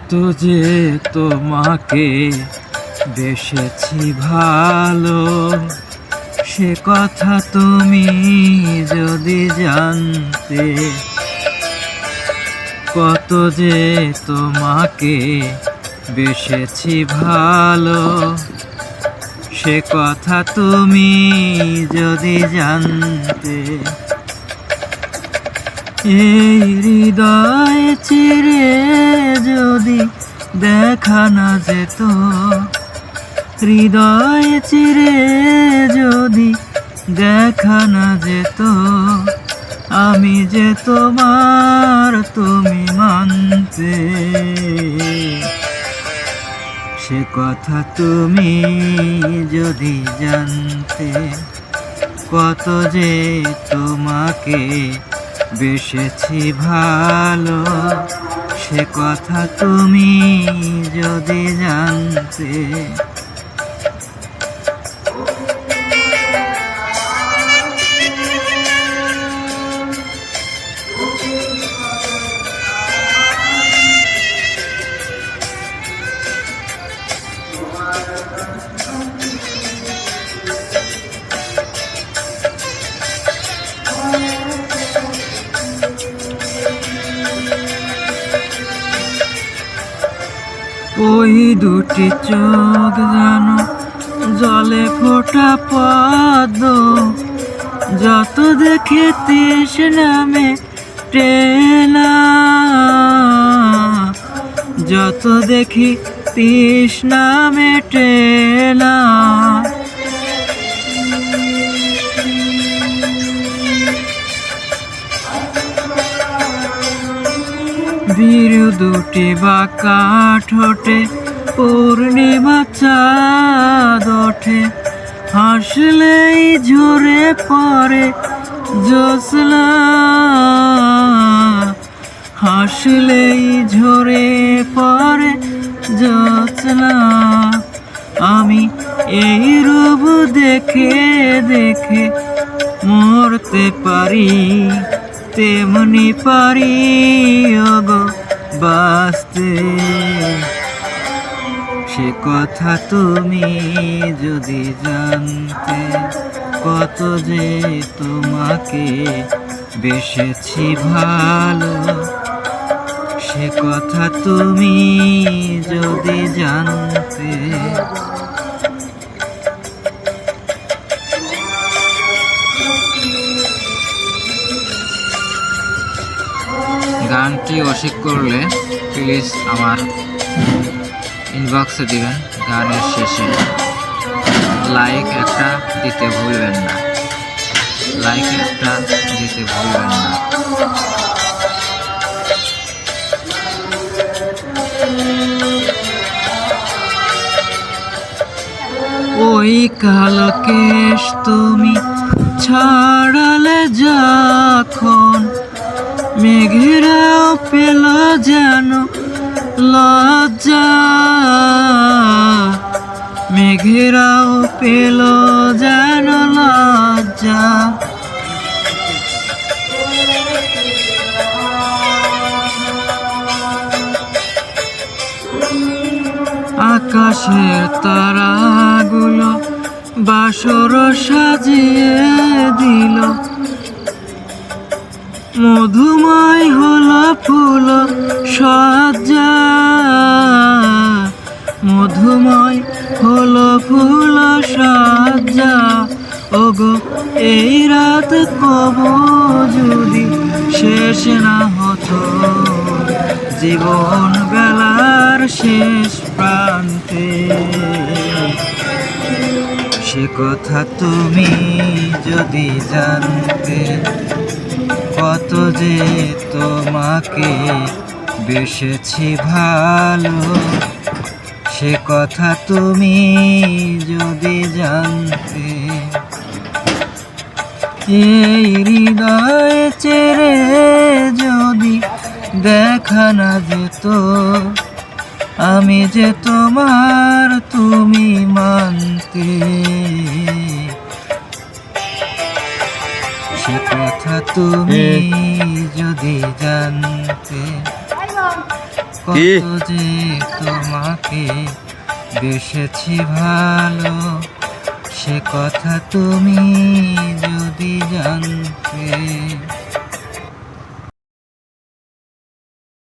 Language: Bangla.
কত যে তোমাকে বেসেছি ভালো, সে কথা তুমি যদি জানতে। কত যে তোমাকে বেসেছি ভালো, সে কথা তুমি যদি জানতে। এই হৃদয় চিরে যদি দেখা না যেত, হৃদয় চিরে যদি দেখা না যেত, আমি যে তোমার তুমি মানতে। সে কথা তুমি যদি জানতে। কত যে তোমাকে বেসেছি ভালো, সে কথা তুমি যদি জানতে। ওই দুটি চোখ যেন জলে ফোটা পদ্ম, যত দেখে তৃষ্ণা মেটে না, যত দেখি তৃষ্ণা মেটে না। বীরু দুটি বাঁকা ঠোঁটে পূর্ণিমা চাঁদ ওঠে, হাসলেই ঝরে পড়ে জ্যোৎস্না, হাসলেই ঝরে পড়ে জ্যোৎস্না। আমি এই রূপ দেখে দেখে মরতে পারি, তেমনি পারি ওগো বাঁচতে। সে কথা তুমি যদি জানতে। কত যে তোমাকে বেসেছি ভালো, সে কথা তুমি যদি জানতে। গানটি অস্বীকার করলে প্লিজ আমার ইনবক্সে দিবেন। গানের শেষে লাইক একটা দিতে ভুলবেন না, লাইক একটা দিতে ভুলবেন না। ওই কালো কেশ তুমি ছাড়ালে যখন, মেঘেরাও পেল যেন লজ্জা, মেঘেরাও পেল যেন লজ্জা। আকাশের তারাগুলো বাসর সাজিয়ে দিল, মধুময় হলো ফুল সজ্জা, মধুময় হলো ফুল সজ্জা। ওগো এই রাত কবু যদি শেষ না হতো, জীবন বেলার শেষ প্রান্তে। সে কথা তুমি যদি জানতে। কত যে তোমাকে বেসেছি ভালো, সে কথা তুমি যদি জানতে। এই হৃদয় চেরে যদি দেখা না যেত, আমি যে তোমার তুমি মানতে। সে কথা তুমি যদি জানতে। কি? কত যে তোমাকে বেসেছি ভালো, সে কথা তুমি